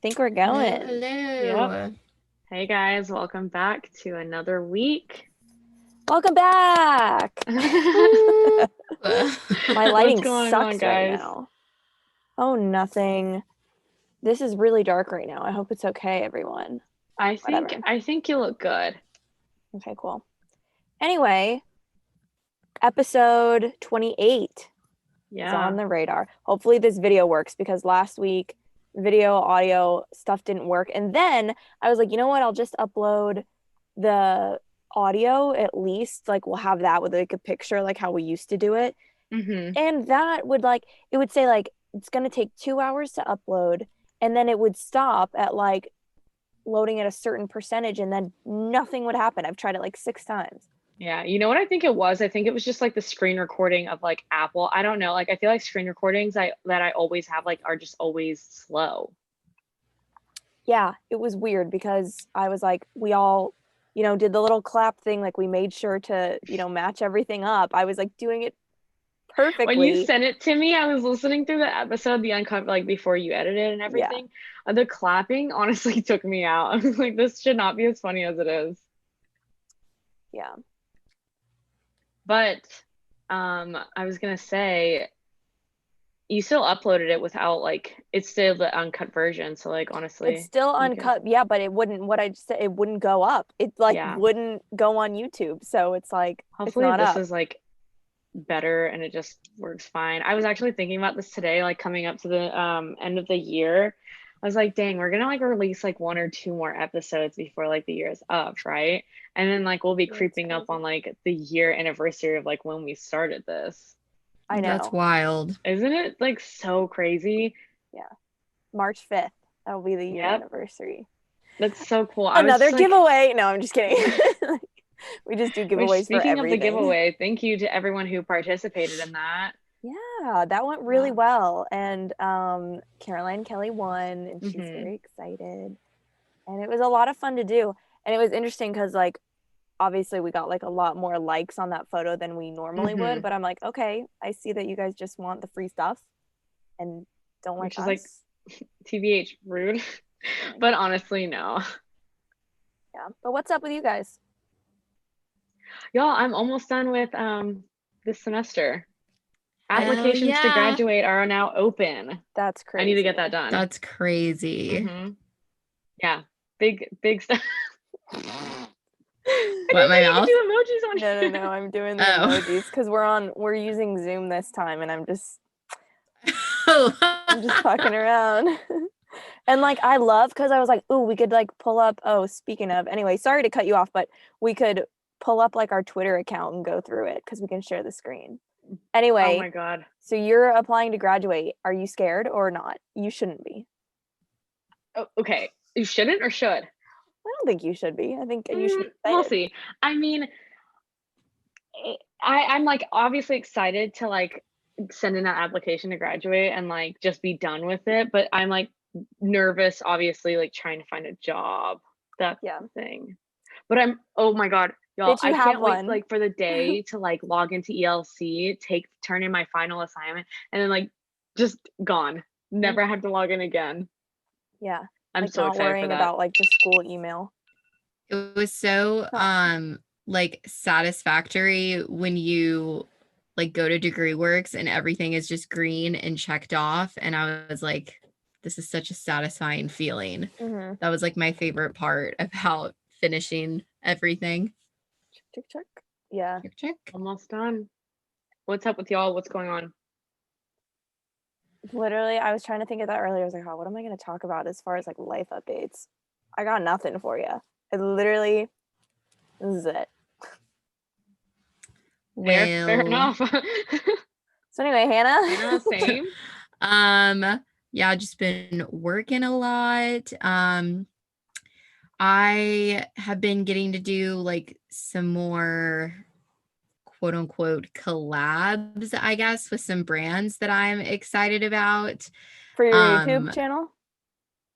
think we're Hello, going. hello. Yep. Hey guys, welcome back to another week. Welcome back. Woo. My What's lighting going on, sucks right guys? now. Oh, nothing. This is really dark right now. I hope it's okay, everyone. I think Whatever. I think you look good. Okay, cool. Anyway, episode 28 is Yeah. on the radar. Hopefully this video works because last week video, audio stuff didn't work. And then I was like, you know what? I'll just upload the audio at least. Like we'll have that with like a picture, like how we used to do it. Mm-hmm. And that would like, it would say like, it's going to take 2 hours to upload. And then it would stop at like loading at a certain percentage and then nothing would happen. I've tried it like 6 times. Yeah. You know what I think it was? I think it was just like the screen recording of like Apple. I don't know. Like I feel like screen recordings that I always have like are just always slow. Yeah, it was weird because I was like, we all, did the little clap thing. Like we made sure to, match everything up. I was like doing it When you perfectly. sent it to me, I was listening through the episode, the uncut like before you edited and Yeah, everything. The clapping honestly took me out. I was like, this should not be as funny as it is. yeah. But I was gonna say you still uploaded it without like it's still the uncut version. So like It's honestly, still you could uncut. Yeah, but it wouldn't, what I just said, it wouldn't go up. It like yeah. wouldn't go on YouTube. So it's like, it's Hopefully not this up. is like better and it just works fine. I was actually thinking about this today, like coming up to the end of the year. I was like, dang, we're gonna like release like one or two more episodes before like the year is up, right? And then like we'll be Yeah, it's creeping up crazy. on like the year anniversary of like when we started this. I That's know. wild. Isn't it like so crazy? Yeah. March 5th. That will be the year Yep, anniversary. that's so cool. I was Another just like, giveaway. No, I'm just kidding. We just do which giveaways for speaking of the everything. giveaway, thank you to everyone who participated in that. Yeah, that went really Yeah. well. And Caroline Kelly won, and she's Hmm. very excited. And it was a lot of fun to do. And it was interesting because, like, obviously we got like a lot more likes on that photo than we normally would. Hmm. But I'm like, okay, I see that you guys just want the free stuff and don't like Which is like us. TBH rude. But honestly, no. Yeah. But what's up with you guys? Y'all, I'm almost done with this semester. Hell Applications to yeah. graduate are now open. That's I need to get crazy. that done. That's crazy. Hmm. Yeah, big stuff. I What, didn't know my you could mouth? do emojis on No. here. I'm doing the Oh. emojis because we're using Zoom this time, and I'm just fucking around. And like I love because I was like, ooh, we could like pull up. Oh, speaking of, anyway, sorry to cut you off, but we could pull up like our Twitter account and go through it because we can share the screen. Oh Anyway, my God. so you're applying to graduate. Are you scared or not? You shouldn't be. Oh, okay. You shouldn't or should? I don't think you should be. I think you should be We'll excited. see. I mean, I'm like obviously excited to like send in that application to graduate and like just be done with it. But I'm like nervous, obviously, like trying to find a job. That's Yeah. the thing. But oh my God, y'all, Bitch, you I have can't wait one. like for the day to like log into ELC, turn in my final assignment, and then like just gone. Never have to log in again. Yeah. I'm Like so not excited for worrying that. about like the school email. It was so Huh. like satisfactory when you like go to DegreeWorks and everything is just green and checked off. And I was like, this is such a satisfying feeling. Mm-hmm. That was like my favorite part about finishing everything. Check. Yeah. Check. Almost done. What's up with y'all? What's going on? Literally, I was trying to think of that earlier. I was like, oh, what am I going to talk about as far as like life updates? I got nothing for you. This is it. Fair Well, enough. So anyway, Hannah. Same. yeah, I've just been working a lot. I have been getting to do like some more quote unquote collabs, I guess, with some brands that I'm excited about. For your YouTube Um, channel?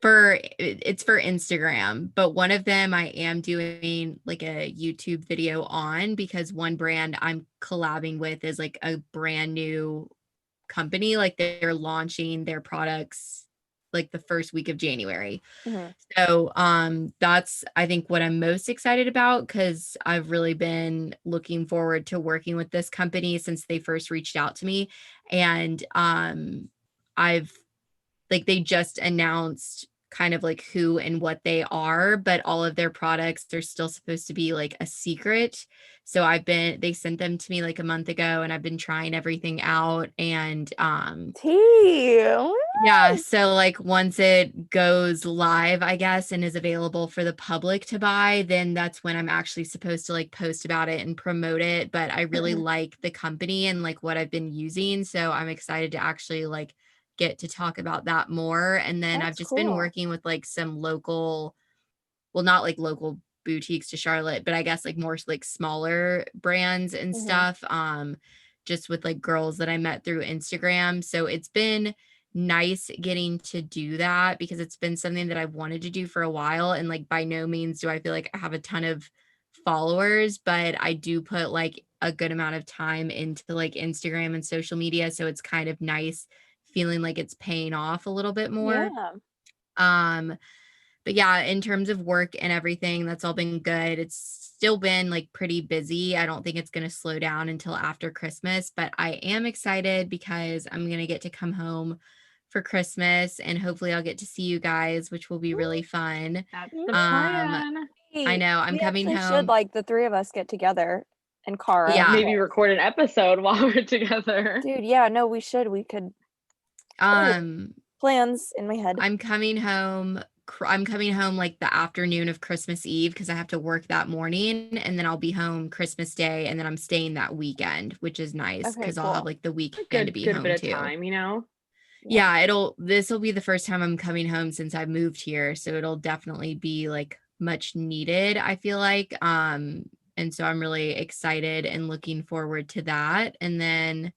it's for Instagram, but one of them I am doing like a YouTube video on because one brand I'm collabing with is like a brand new company, like they're launching their products like the first week of January. Mhm. So that's I think what I'm most excited about, because I've really been looking forward to working with this company since they first reached out to me. And I've like they just announced kind of like who and what they are, but all of their products are still supposed to be like a secret. So they sent them to me like a month ago, and I've been trying everything out. And Tea. yeah, so like once it goes live, I guess, and is available for the public to buy, then that's when I'm actually supposed to like post about it and promote it. But I really like the company and like what I've been using. So I'm excited to actually like get to talk about that more. And then I've That's just been cool. working with like some local, well, not like local boutiques to Charlotte, but I guess like more like smaller brands and stuff. Just with like girls that I met through Instagram. So it's been nice getting to do that, because it's been something that I've wanted to do for a while. And like by no means do I feel like I have a ton of followers, but I do put like a good amount of time into like Instagram and social media. So it's kind of nice feeling like it's paying off a little bit more. Yeah. Um, but yeah, in terms of work and everything, that's all been good. It's still been like pretty busy. I don't think it's going to slow down until after Christmas, but I am excited because I'm going to get to come home for Christmas, and hopefully I'll get to see you guys, which will be really fun. That's the Um, plan. I know I'm We coming actually should, home. like, the three of us get together, and Cara, of Yeah. Maybe course. record an episode while we're together. Dude, yeah, no, we should. We could. Um, Plans in my head. I'm coming home. I'm coming home like the afternoon of Christmas Eve, because I have to work that morning, and then I'll be home Christmas Day, and then I'm staying that weekend, which is nice Okay, because I'll have cool. like the A weekend to good be good home bit of too. time, you know? Yeah, this will be the first time I'm coming home since I moved here, so it'll definitely be like much needed, I feel like. And so I'm really excited and looking forward to that. And then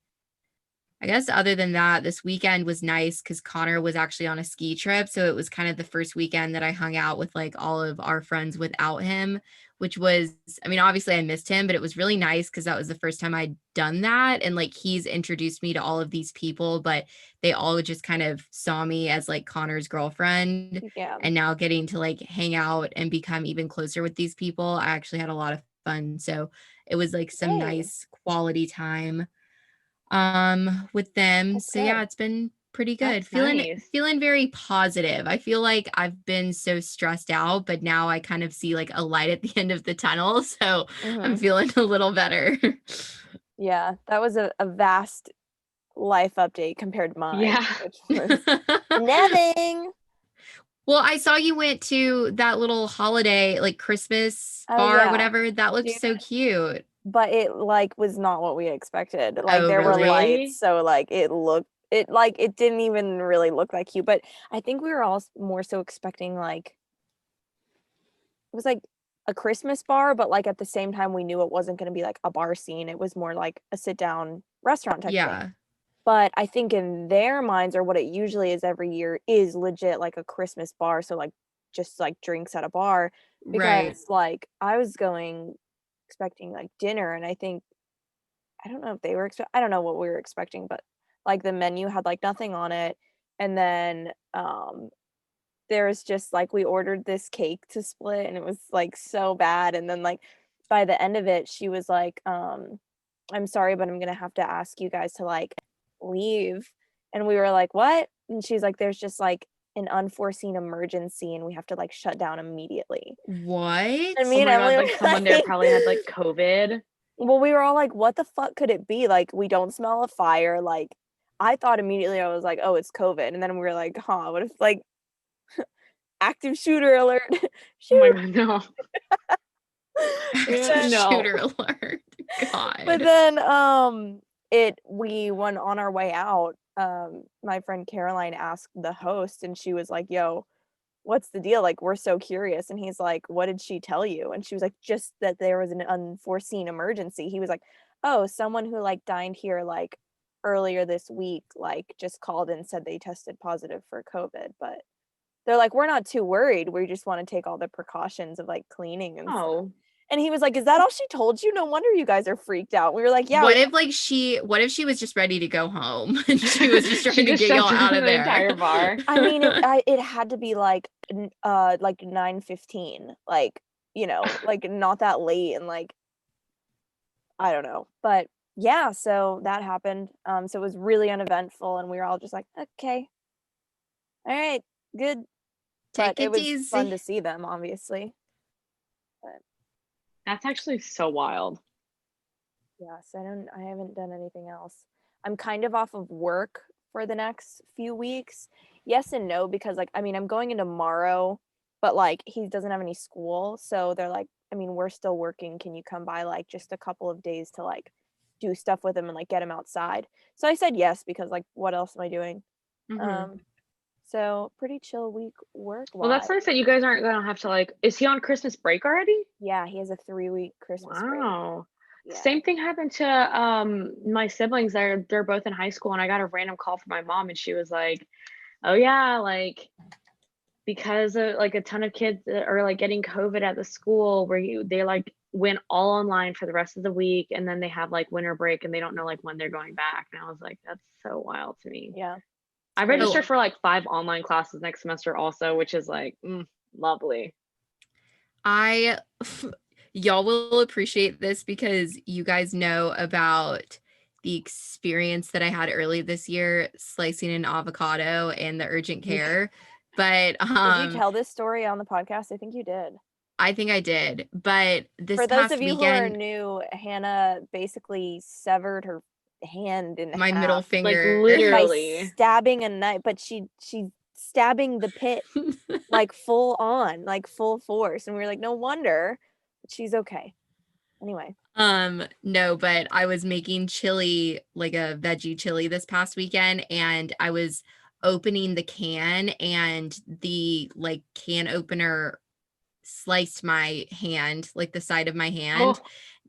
I guess other than that, this weekend was nice because Connor was actually on a ski trip. So it was kind of the first weekend that I hung out with like all of our friends without him, which was, I mean, obviously I missed him, but it was really nice because that was the first time I'd done that. And like he's introduced me to all of these people, but they all just kind of saw me as like Connor's girlfriend. Yeah. And now getting to like hang out and become even closer with these people, I actually had a lot of fun. So it was like some Hey, nice quality time with them. that's So yeah, good. it's been pretty good. That's Feeling nice. feeling very positive. I feel like I've been so stressed out, but now I kind of see like a light at the end of the tunnel, so I'm Hmm. feeling a little better. Yeah, that was a vast life update compared to mine, Yeah. which was nothing. Well, I saw you went to that little holiday, like Christmas Oh bar, yeah, whatever. That looked dude. so cute. But it like was not what we expected. Like Oh, there were really? lights, so like it didn't even really look that cute. But I think we were all more so expecting like it was like a Christmas bar, but like at the same time we knew it wasn't going to be like a bar scene. It was more like a sit down restaurant type thing. Yeah, But I think in their minds, or what it usually is every year, is legit like a Christmas bar. So like just like drinks at a bar. right. Because like I was going expecting like dinner, and I don't know if they were I don't know what we were expecting, but like the menu had like nothing on it. And then there was just like we ordered this cake to split, and it was like so bad. And then like by the end of it, she was like, I'm sorry, but I'm gonna have to ask you guys to like leave. And we were like, what? And she's like, there's just like an unforeseen emergency and we have to like shut down immediately. What? And Oh me and my God, Emily like were someone there like, probably had like COVID. well, we were all like, what the fuck could it be? Like, we don't smell a fire. Like, I thought immediately, I was like, oh, it's COVID. And then we were like, huh, what if like active shooter alert? Oh my Shoot. God, no. Active No. shooter alert. But God. then we went on our way out. My friend Caroline asked the host, and she was like, yo, what's the deal? Like, we're so curious. And he's like, what did she tell you? And she was like, just that there was an unforeseen emergency. He was like, oh, someone who like dined here like earlier this week like just called and said they tested positive for COVID. But they're like, we're not too worried, we just want to take all the precautions of like cleaning and stuff. Oh, And he was like, is that all she told you? No wonder you guys are freaked out. We were like, yeah. What if she was just ready to go home and she was just trying to get y'all shut out down of the there? entire bar. I mean, it had to be like 9:15, like, you know, like not that late, and like, I don't know. But yeah, so that happened. So it was really uneventful, and we were all just like, okay, all right, good. But Take it it was fun to easy. see them, obviously. But That's actually so wild. yes, I haven't done anything else. I'm kind of off of work for the next few weeks. Yes and no, because like, I mean, I'm going in tomorrow, but like he doesn't have any school, so they're like, I mean, we're still working. Can you come by like just a couple of days to like do stuff with him and like get him outside? So I said yes, because like what else am I doing? Mhm. Um, so pretty chill week work Well, that's wise. nice that you guys aren't gonna have to like. Is he on Christmas break already? Yeah, he has a 3-week Christmas break. Wow. Yeah. Same thing happened to my siblings. They're both in high school, and I got a random call from my mom, and she was like, "Oh yeah, like because of like a ton of kids that are like getting COVID at the school where they like went all online for the rest of the week, and then they have like winter break, and they don't know like when they're going back." And I was like, "That's so wild to me." Yeah. I Oh, registered for like 5 online classes next semester also, which is like lovely. I y'all will appreciate this because you guys know about the experience that I had early this year slicing an avocado and the urgent Yeah. care. But Did you tell this story on the podcast? I think you did. I think I did. But this For those past of you who are weekend, new, Hannah basically severed her hand in my middle half Like finger by literally. stabbing a knife, but she's stabbing the pit like full on, like full force, and we were like, no wonder, but she's okay. Anyway, no, but I was making chili, like a veggie chili this past weekend, and I was opening the can and the like can opener sliced my hand, like the side of my hand. Oh,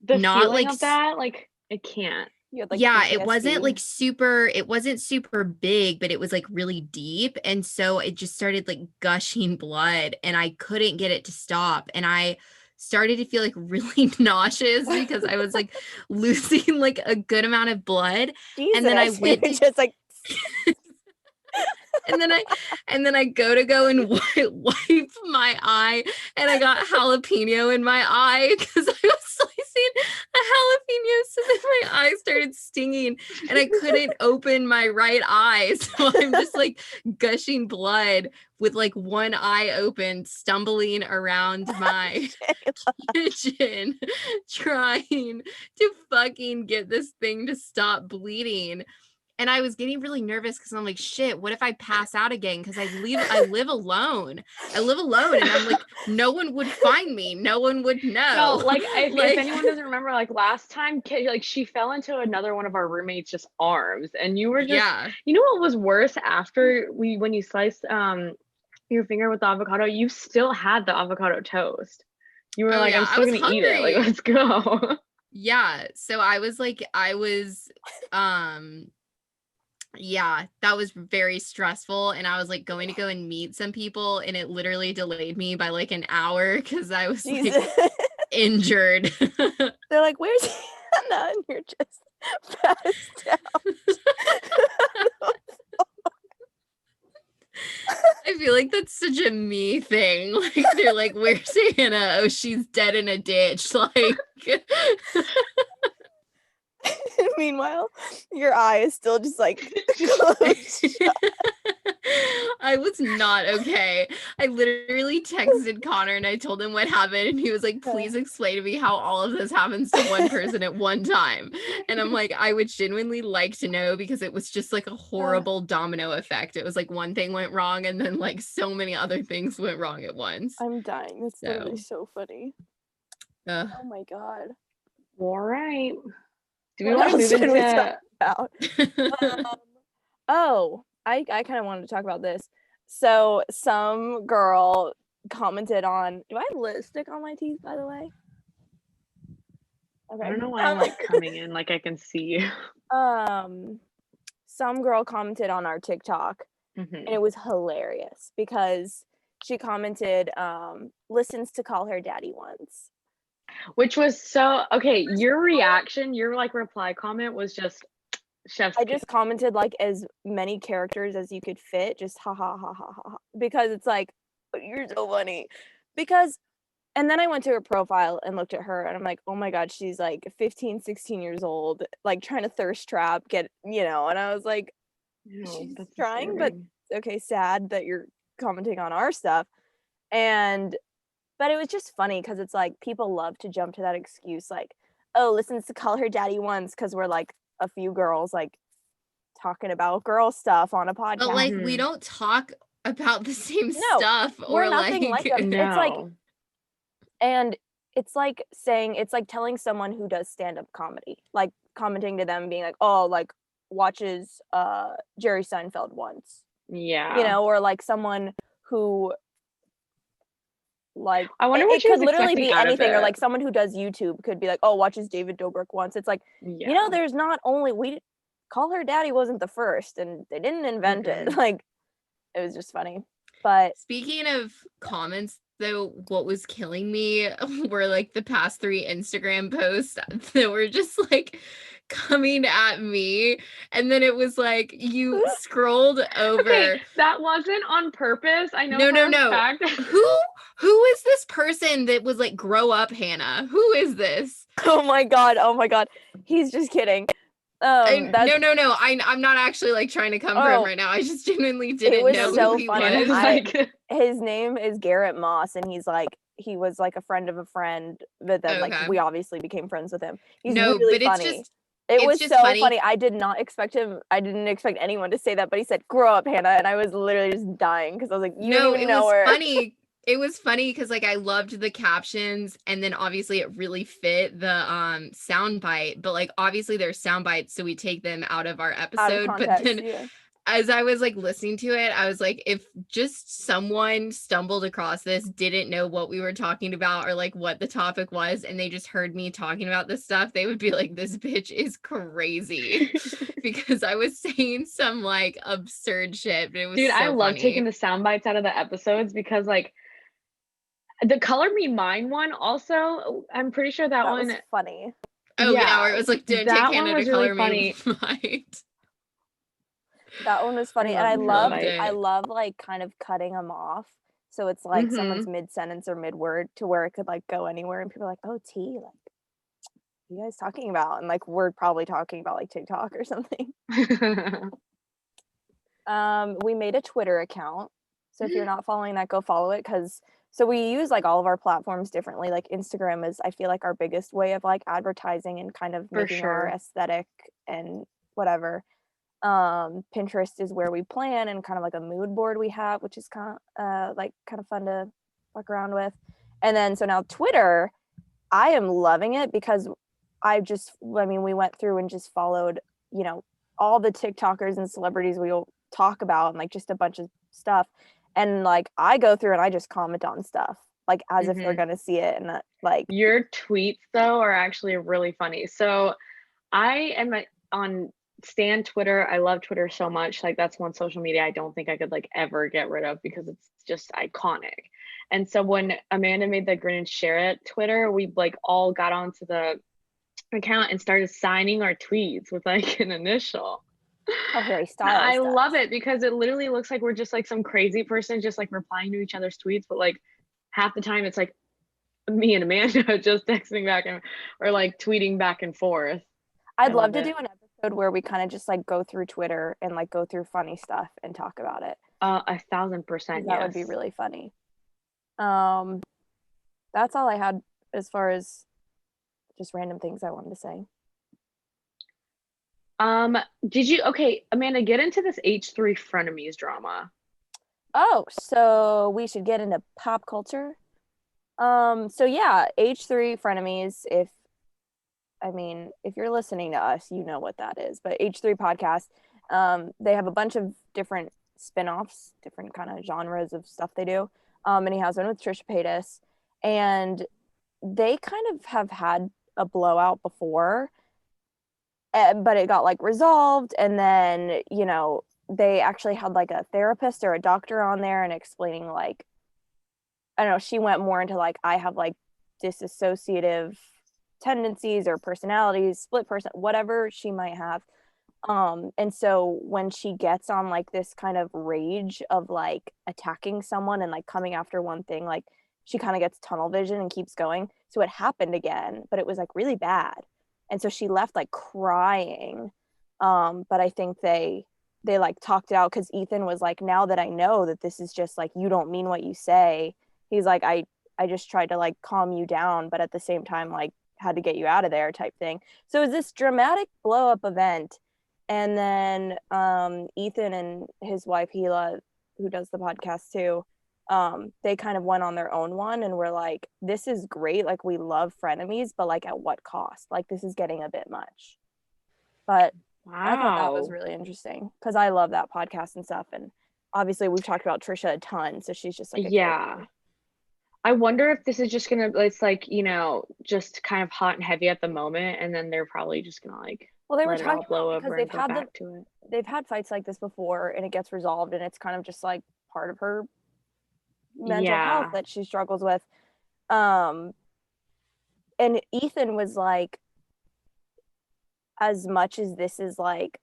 the Not feeling like of that, like I can't. you had like yeah, it wasn't PTSD. like super, it wasn't super big, but it was like really deep. And so it just started like gushing blood and I couldn't get it to stop. And I started to feel like really nauseous because I was like losing like a good amount of blood. And then I Jesus, went you're to just like and then I go and wipe my eye and I got jalapeno in my eye because I was slicing a jalapeno, so then my eye started stinging and I couldn't open my right eye, so I'm just like gushing blood with like one eye open, stumbling around my kitchen trying to fucking get this thing to stop bleeding. And I was getting really nervous because I'm like, shit, what if I pass out again? Because I live alone. I live alone and I'm like, no one would find me. No one would No, know. like if Like, anyone doesn't remember, like last time, like she fell into another one of our roommates' just arms, and you were just, yeah. you know what was worse after when you sliced your finger with the avocado, you still had the avocado toast. You were Oh like, I'm yeah. I still was gonna eat it. Like, hungry. let's go. Yeah. So um yeah, that was very stressful. And I was like going to go and meet some people, and it literally delayed me by like an hour because I was like Jesus. injured. They're like, where's Hannah? And you're just passed out. I feel like that's such a me thing. Like they're like, "Where's Hannah? Oh, she's dead in a ditch." Like, Meanwhile, your eye is still just like closed shut. I was not okay. I literally texted Connor and I told him what happened, and he was like, "Please explain to me how all of this happens to one person at one time." And I'm like, I would genuinely like to know because it was just like a horrible domino effect. It was like one thing went wrong, and then like so many other things went wrong at once. I'm dying. That's literally So, so funny. uh, Oh my god. All right. Do we What want to else move should we talk into? about? I kind of wanted to talk about this. So some girl commented on. Do I have lipstick on my teeth, by the way? I Okay. don't know why I'm like coming in, like I can see you. Some girl commented on our TikTok, and Mhm. it was hilarious because she commented, listens to Call Her Daddy once. Which was so okay. Your reaction, your like reply comment was just chef's I kiss. just commented like as many characters as you could fit, just ha ha ha ha ha, ha, because it's like, you're so funny. Because, and then I went to her profile and looked at her and I'm like, oh my God, she's like 15, 16 years old, like trying to thirst trap, and I was like, No, she's that's trying, but disturbing. okay, sad that you're commenting on our stuff. And, but it was just funny because it's like people love to jump to that excuse, like, oh, listens to Call Her Daddy Once because we're like a few girls like talking about girl stuff on a But podcast. like we don't talk about the same No, stuff we're or nothing like them. like It's like, No. and it's like saying, it's like telling someone who does stand-up comedy, like commenting to them being like, oh, like watches Jerry Seinfeld once, Yeah. or like someone who like I wonder what it she was could literally expecting be out of anything, or it. like someone who does YouTube could be like, oh, watches David Dobrik once. It's like, Yeah. there's not only we Call Her Daddy wasn't the first and they didn't invent it. Like, it was just funny. But speaking of comments though, what was killing me were like the past 3 Instagram posts that were just like coming at me, and then it was like you scrolled over. Okay, that wasn't on purpose. I know for a No. fact. Who is this person that was like, grow up, Hannah? Who is this? oh my god, he's just kidding. That's No. I'm not actually like trying to come for him right now. I just genuinely didn't was know so who he funny. was. His name is Garrett Moss, and he was like a friend of a friend, but then like Okay. we obviously became friends with him. He's No, really but funny. it's It was just so funny. funny. I did not expect him. I didn't expect anyone to say that, but he said, "Grow up, Hannah," and I was literally just dying because I was like, "You No, don't even it know was her." funny. It was funny because like I loved the captions, and then obviously it really fit the sound bite, but like obviously there's sound bites, so we take them out of our episode. Out of context, but then yeah. as I was like listening to it, I was like, if just someone stumbled across this, didn't know what we were talking about or like what the topic was, and they just heard me talking about this stuff, they would be like, this bitch is crazy. Because I was saying some like absurd shit, but it was Dude, I so love funny. taking the sound bites out of the episodes because like the Color Me Mine one also, I'm pretty sure that one was funny. Oh yeah, where it was like, don't take that one Hannah to was really color me funny. right. That one was funny, and love the I soundbite. love like kind of cutting them off. So it's like someone's Mhm. mid-sentence or mid-word to where it could like go anywhere, and people are like, "Oh, T, like, what are you guys talking about?" And like we're probably talking about like TikTok or something. We made a Twitter account. So if you're not following that, go follow it, because so we use like all of our platforms differently. Like Instagram is, I feel like, our biggest way of like advertising and kind of For making our sure. aesthetic and whatever. Pinterest is where we plan, and kind of like a mood board we have, which is kind of fun to fuck around with. And then so now Twitter, I am loving it because we went through and just followed, all the TikTokers and celebrities we'll talk about, and like just a bunch of stuff. And like I go through and I just comment on stuff like as if they're gonna see it, and that like Your tweets though are actually really funny. So I am on Stan Twitter. I love Twitter so much. Like that's one social media I don't think I could like ever get rid of because it's just iconic. And so when Amanda made the Grin and Share It Twitter, we like all got onto the account and started signing our tweets with like an initial. how Harry Styles I does. love it because it literally looks like we're just like some crazy person just like replying to each other's tweets, but like half the time it's like me and Amanda just texting back or like tweeting back and forth. I'd love to do an episode where we kind of just like go through Twitter and like go through funny stuff and talk about it. 1,000%. That would be really funny. That's all I had as far as just random things I wanted to say. Okay, Amanda, get into this H3 frenemies drama. Oh, so we should get into pop culture. So yeah, H3 frenemies. If you're listening to us, you know what that is. But H3 podcast, they have a bunch of different spin-offs, different kind of genres of stuff they do. And he has one with Trisha Paytas, and they kind of have had a blowout before, but it got like resolved, and then they actually had like a therapist or a doctor on there and explaining like, I don't know, she went more into like, I have like dissociative tendencies or personalities, split person, whatever she might have. And so when she gets on like this kind of rage of like attacking someone and like coming after one thing, like she kind of gets tunnel vision and keeps going. So it happened again, but it was like really bad. And so she left like crying. But I think they like talked it out because Ethan was like, now that I know that this is just like you don't mean what you say, he's like, I just tried to like calm you down, but at the same time like had to get you out of there type thing. So it was this dramatic blow up event. And then Ethan and his wife Hila, who does the podcast too, they kind of went on their own one and were like, this is great, like we love frenemies, but like at what cost? Like this is getting a bit much. But I thought that was Wow. really interesting because I love that podcast and stuff. And obviously we've talked about Trisha a ton, so she's just like a Yeah. character. I wonder if this is just gonna, it's like, just kind of hot and heavy at the moment, and then they're probably just gonna like Well, they were let it all talking about blow because over and go back to it. they've had fights like this before and it gets resolved and it's kind of just like part of her mental health Yeah. that she struggles with. Um and Ethan was like, as much as this is like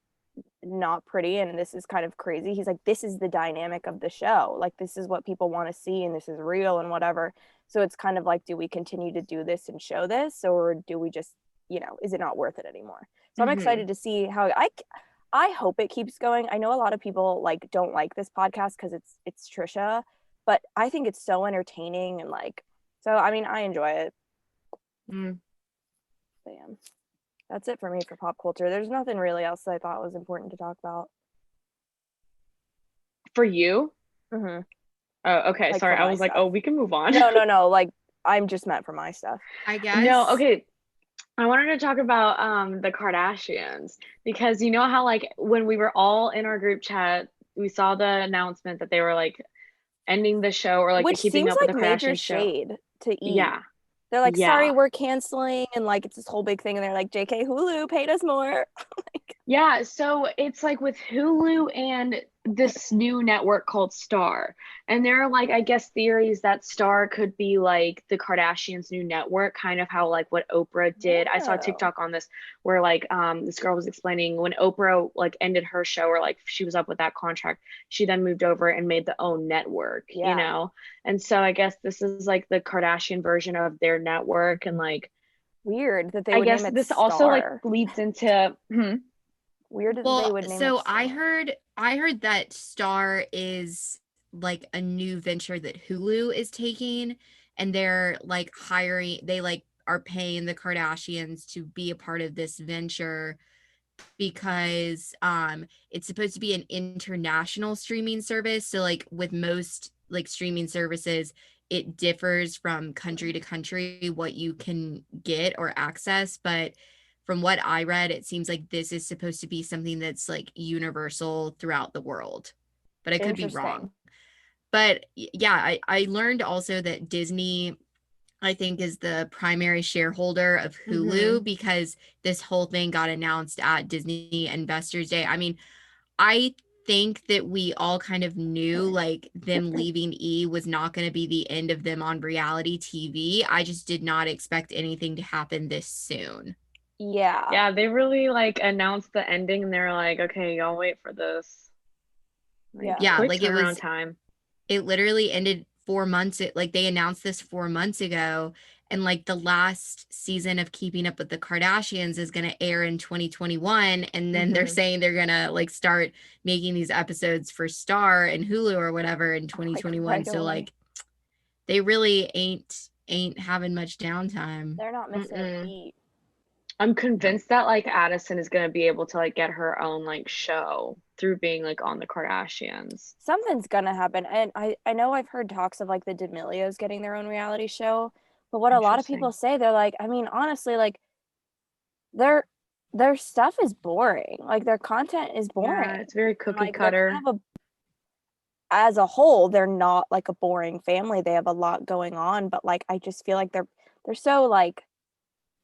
not pretty and this is kind of crazy, he's like, this is the dynamic of the show, like this is what people want to see and this is real and whatever. So it's kind of like, do we continue to do this and show this, or do we just, is it not worth it anymore? So I'm Mm-hmm. excited to see how I hope it keeps going. I know a lot of people like don't like this podcast because it's Trisha, but I think it's so entertaining and like, so I mean I enjoy it. Mm. Damn. That's it for me for pop culture. There's nothing really else that I thought was important to talk about. For you? Mm-hmm. Oh, okay. Like Sorry. for I my was like, stuff. oh, we can move on. No. Like I'm just meant for my stuff. I No, guess. okay. I wanted to talk about the Kardashians because you know how like when we were all in our group chat, we saw the announcement that they were like ending the show or like the Which Keeping seems Up with like the major Kardashians show. shade to E. Yeah. They're like, sorry, Yeah. we're canceling, and like it's this whole big thing, and they're like, JK Hulu paid us more. Like, Yeah, so it's like with Hulu and this new network called Star. And there are like I guess theories that Star could be like the Kardashians' new network, kind of how like what Oprah did. I saw a oh, TikTok on this where like this girl was explaining when Oprah like ended her show or like she was up with that contract, she then moved over and made the own network, you yeah, know? And so I guess this is like the Kardashian version of their network and like weird that they I would name guess it this also like Star. leads into Weird that they Well, would name it so I Star. heard I heard that Star is like a new venture that Hulu is taking, and they're like hiring, they like are paying the Kardashians to be a part of this venture because it's supposed to be an international streaming service. So like with most like streaming services, it differs from country to country what you can get or access, but from what I read, it seems like this is supposed to be something that's like universal throughout the world. But I could be wrong. Interesting. But yeah, I learned also that Disney, I think, is the primary shareholder of hmm Hulu because this whole thing got announced at Disney Investors Day. I mean, I think that we all kind of knew like them leaving E was not going to be the end of them on reality TV. I just did not expect anything to happen this soon. Yeah, Yeah, they really like announced the ending and they're like, okay, y'all wait for this. Like yeah. Yeah, quick like turnaround time. it literally ended 4 months. Like they announced this 4 months ago, and like the last season of Keeping Up with the Kardashians is going to air in 2021, and then they're hmm saying they're going to like start making these episodes for Star and Hulu or whatever in Like 2021. right So away. like they really ain't having much downtime. They're not missing a Mm-mm. beat. I'm No. convinced that like Addison is gonna be able to like get her own like show through being like on the Kardashians. Something's gonna happen, and I know I've heard talks of like the D'Amelios getting their own reality show, but what a lot of people Interesting. say, they're like, I mean, honestly, like their their stuff is boring. Like their content is Yeah, boring. it's very And cookie like they're cutter. kind of a as a whole, they're not like a boring family. They have a lot going on, but like I just feel like they're so like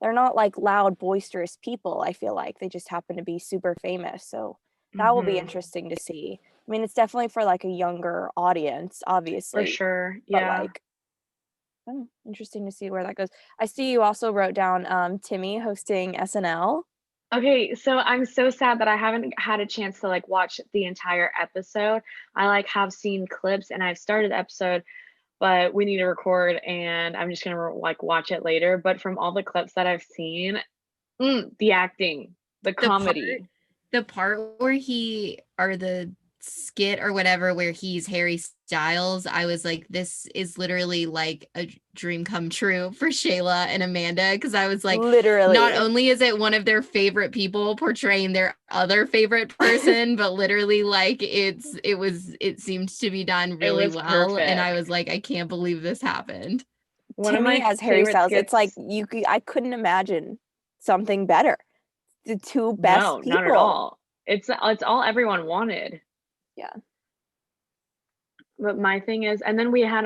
they're not like loud, boisterous people. I feel like they just happen to be super famous. So that will be hmm interesting to see. I mean, it's definitely for like a younger audience, For obviously, sure. but Yeah. like Oh, interesting to see where that goes. I see you also wrote down Timmy hosting SNL. Okay, so I'm so sad that I haven't had a chance to like watch the entire episode. I like have seen clips and I've started the episode, but we need to record and I'm just gonna like watch it later. But from all the clips that I've seen, the acting, the The part comedy. the part where the skit or whatever where he's Harry Styles, I was like, this is literally like a dream come true for Shayla and Amanda, because I was like, Literally. not only is it one of their favorite people portraying their other favorite person, but literally like it seemed to be done really well. And I Perfect. was like, I can't believe this happened. One of Timmy my as Harry favorite Styles. It's like skits. I couldn't imagine something better. The two best No, not at people. all. It's all everyone wanted. Yeah. But my thing is, and then we had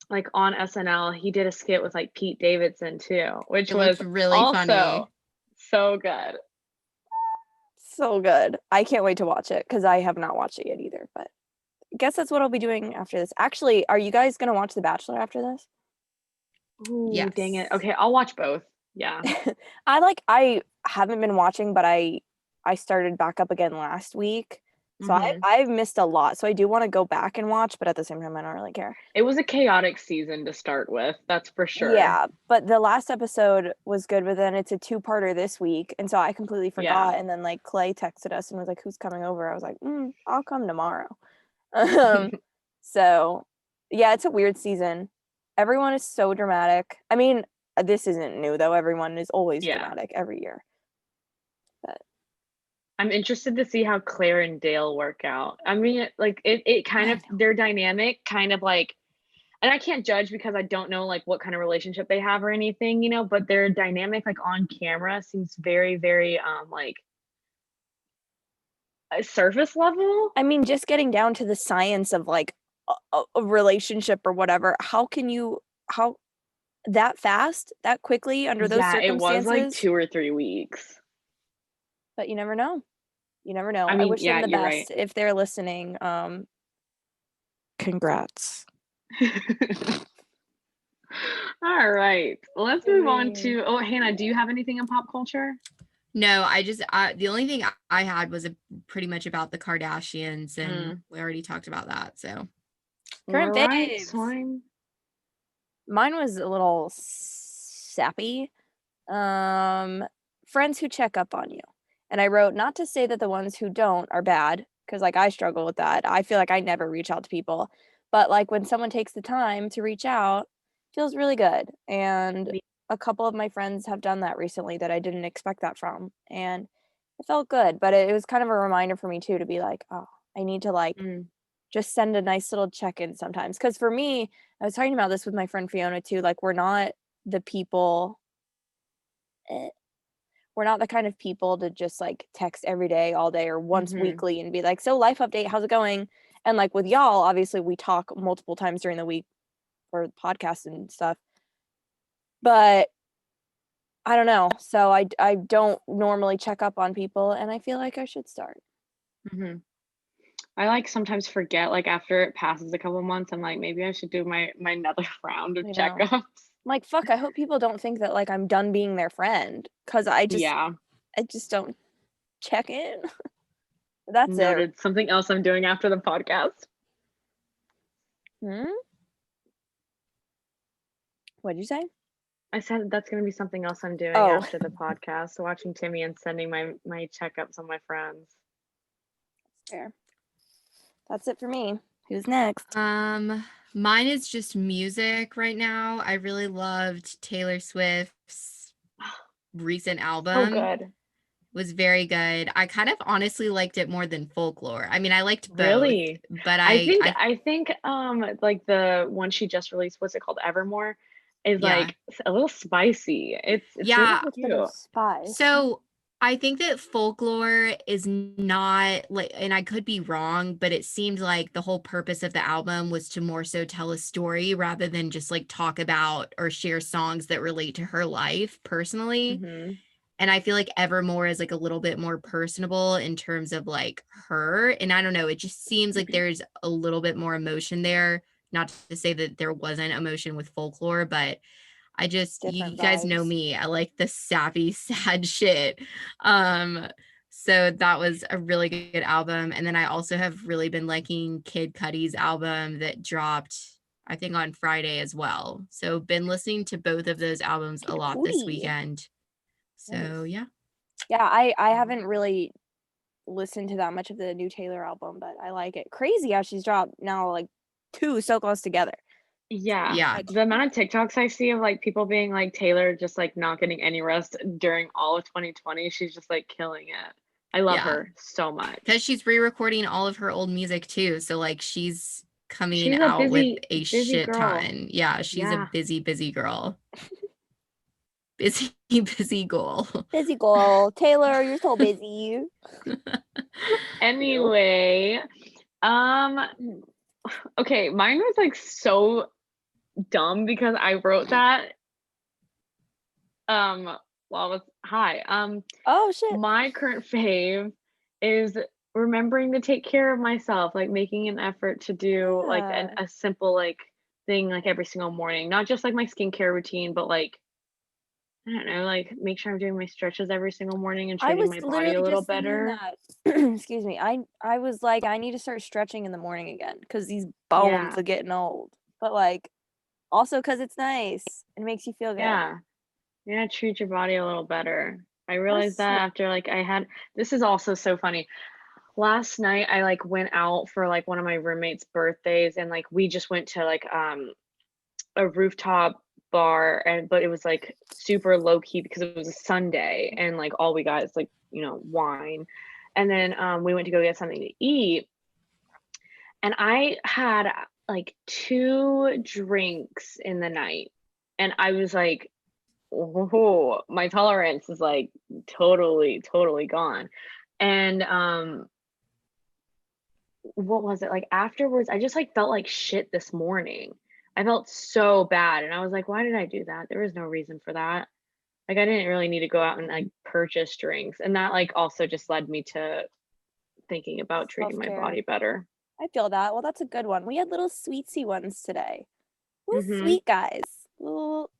like on SNL, he did a skit with like Pete Davidson too, which It looked was really funny. also so good. So good. I can't wait to watch it because I have not watched it yet either. But I guess that's what I'll be doing after this. Actually, are you guys gonna watch The Bachelor after this? Ooh, dang it. Yes. Okay, I'll watch both. Yeah. I haven't been watching, but I started back up again last week. So Mhm. I've missed a lot. So I do want to go back and watch, but at the same time I don't really care. It was a chaotic season to start with, that's for sure. Yeah, but the last episode was good, but then it's a two-parter this week. And so I completely Yeah. forgot. And then like Clay texted us and was like, who's coming over? I was like, I'll come tomorrow. So yeah, it's a weird season. Everyone is so dramatic. I mean, this isn't new though. Everyone is always Yeah. dramatic every year. But I'm interested to see how Claire and Dale work out. I mean, like it kind of their dynamic kind of like, and I can't judge because I don't know like what kind of relationship they have or anything, but their dynamic like on camera seems very, very like surface level. I mean, just getting down to the science of like a relationship or whatever. How that fast, that quickly under those Yeah, it was like circumstances? 2 or 3 weeks. But you never know. You never know. I I mean, wish them yeah, the you're best right. if they're listening. Congrats. All right, let's move on to, oh, Hannah, do you have anything in pop culture? No, the only thing I had was pretty much about the Kardashians, and we already talked about that. So Current All right, faves. swine. Mine was a little sappy. Friends who check up on you. And I wrote, not to say that the ones who don't are bad, because like I struggle with that. I feel like I never reach out to people. But like when someone takes the time to reach out, feels really good. And a couple of my friends have done that recently that I didn't expect that from. And it felt good. But it was kind of a reminder for me too to be like, oh, I need to like just send a nice little check-in sometimes. Because for me, I was talking about this with my friend Fiona too. Like we're not the people we're not the kind of people to just like text every day all day or once weekly and be like, so life update, how's it going? And like with y'all, obviously we talk multiple times during the week for podcasts and stuff, but I don't know, so I don't normally check up on people and I feel like I should start. I like sometimes forget, like after it passes a couple of months, I'm like, maybe I should do my another round of checkups. I'm like, fuck, I hope people don't think that like I'm done being their friend, because I just don't check in. That's Noted. Something else I'm doing after the podcast. What'd you say? I said that's going to be something else I'm doing Oh. after the podcast. So watching Timmy and sending my checkups on my friends. Fair. That's it for me. Who's next? Mine is just music right now. I really loved Taylor Swift's recent album. Oh, good. It was very good. I kind of honestly liked it more than Folklore. I mean, I liked both. Really? But I think like the one she just released, what's it called? Evermore, is like a little spicy. It's yeah. really cute. Spice. So I think that Folklore is not like, and I could be wrong, but it seemed like the whole purpose of the album was to more so tell a story rather than just like talk about or share songs that relate to her life personally. And I feel like Evermore is like a little bit more personable in terms of like her. And I don't know, it just seems like there's a little bit more emotion there not to say that there wasn't emotion with Folklore, but I just, you Different guys know vibes. me. I like the sappy, sad shit. So that was a really good album. And then I also have really been liking Kid Cudi's album that dropped, I think, on Friday as well. So been listening to both of those albums a lot this Cootie. weekend. So Nice. yeah. Yeah, I haven't really listened to that much of the new Taylor album, but I like it. Crazy how she's dropped now like 2 so close together. Yeah. Yeah. The amount of TikToks I see of like people being like Taylor just like not getting any rest during all of 2020, she's just like killing it. I love Yeah. her so much. Because she's re-recording all of her old music too. So like she's coming She's a out with busy, a busy shit girl. ton. Yeah, she's Yeah. a busy girl. Busy goal. Busy girl. Taylor, you're so busy. Anyway, okay, mine was like so dumb because I wrote that while I was Oh shit. my current fave is remembering to take care of myself, like making an effort to do like Yeah. a simple like thing like every single morning, not just like my skincare routine, but like I don't know, like make sure I'm doing my stretches every single morning and I treating was my body literally a little just thinking better. that. Excuse me. I was like, I need to start stretching in the morning again because these bones Yeah. are getting old. But like, also because it's nice. It makes you feel good. Yeah. You gotta treat your body a little better. I realized That's that after like this is also so funny. Last night I like went out for like one of my roommates' birthdays and like we just went to like a rooftop bar but it was like super low key because it was a Sunday and like all we got is like, wine. And then we went to go get something to eat and I had like 2 drinks in the night and I was like, oh, my tolerance is like totally gone. And what was it? Like afterwards, I just like felt like shit this morning. I felt so bad. And I was like, why did I do that? There was no reason for that. Like I didn't really need to go out and like purchase drinks. And that like also just led me to thinking about treating my self-care. body better. I feel that. Well, that's a good one. We had little sweetsy ones today. Little Mm-hmm. sweet guys. Little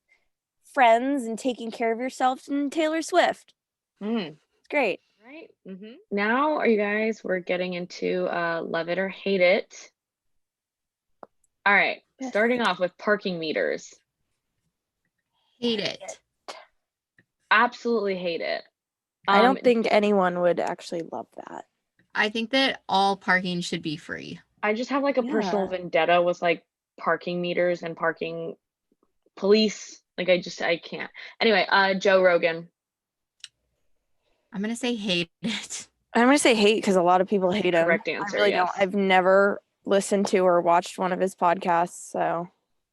friends and taking care of yourself and Taylor Swift. Mm. It's great. Right. Mm-hmm. Now, are you guys, we're getting into love it or hate it. All right. Yes. Starting off with parking meters. Hate it. Absolutely hate it. I don't think anyone would actually love that. I think that all parking should be free. I just have like a personal Yeah. vendetta with like parking meters and parking police. Like I can't. Anyway, Joe Rogan. I'm gonna say hate it. I'm going to say hate because a lot of people hate him. Correct answer, I really yes. don't. I've never listened to or watched one of his podcasts, so.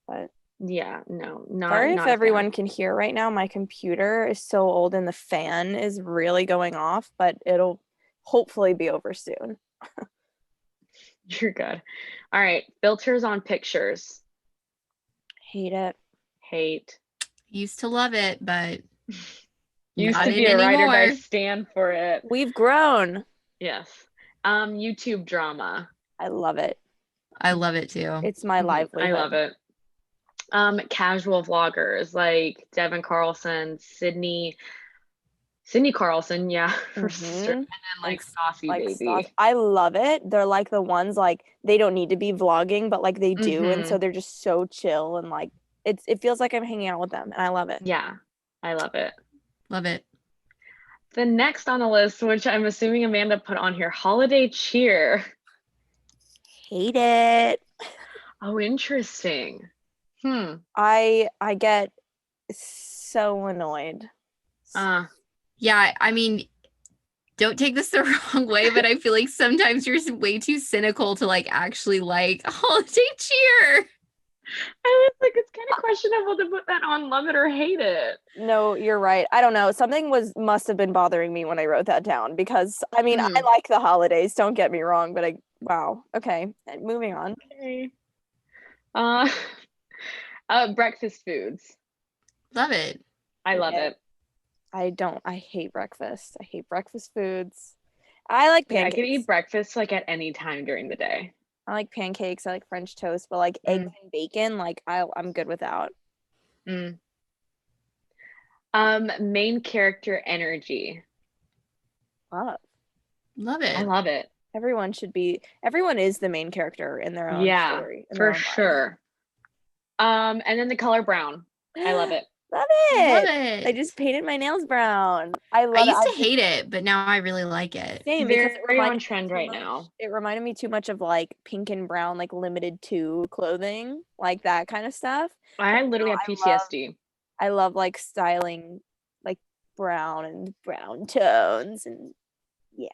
But Yeah, no, not sorry not if a everyone fan. can hear right now. My computer is so old and the fan is really going off, but it'll hopefully be over soon. You're good. All right, filters on pictures. Hate it. Hate. Used to love it, but Used not to it be a ride or die anymore. stand for it. We've grown. Yes. YouTube drama. I love it. I love it too. It's my livelihood. I love it. Casual vloggers like Devin Carlson, Sydney Carlson, yeah, for sister, and then like Saucy like Baby. I love it. They're like the ones like they don't need to be vlogging, but like they do, and so Mhm. they're just so chill and like it feels like I'm hanging out with them, and I love it. Yeah, I love it. Love it. The next on the list, which I'm assuming Amanda put on here, holiday cheer. Hate it. Oh, interesting. I get so annoyed. Yeah, I mean, don't take this the wrong way, but I feel like sometimes you're way too cynical to like actually like holiday cheer. I was like, it's kind of questionable to put that on love it or hate it. No, you're right. I don't know. Something must have been bothering me when I wrote that down because I mean, I like the holidays, don't get me wrong, but wow. Okay. Moving on. Okay. Breakfast foods. Love it. I love it. I hate breakfast. I hate breakfast foods. I like pancakes. I can eat breakfast like at any time during the day. I like pancakes, I like French toast, but like eggs and bacon, like I'm good without. Mm. Main character energy. Love. Love I it. love it. Everyone is the main character in their own Yeah, story, in their for own life. sure. And then the color brown. I love it. Love Love it. I it. just painted my nails brown. I I love it. used to hate it, but now I really like it. Same because it Very on reminded me trend too right much. now. It reminded me too much of like pink and brown, like limited to clothing, like that kind of stuff. I literally have PTSD. I love like styling like brown and brown tones and yeah.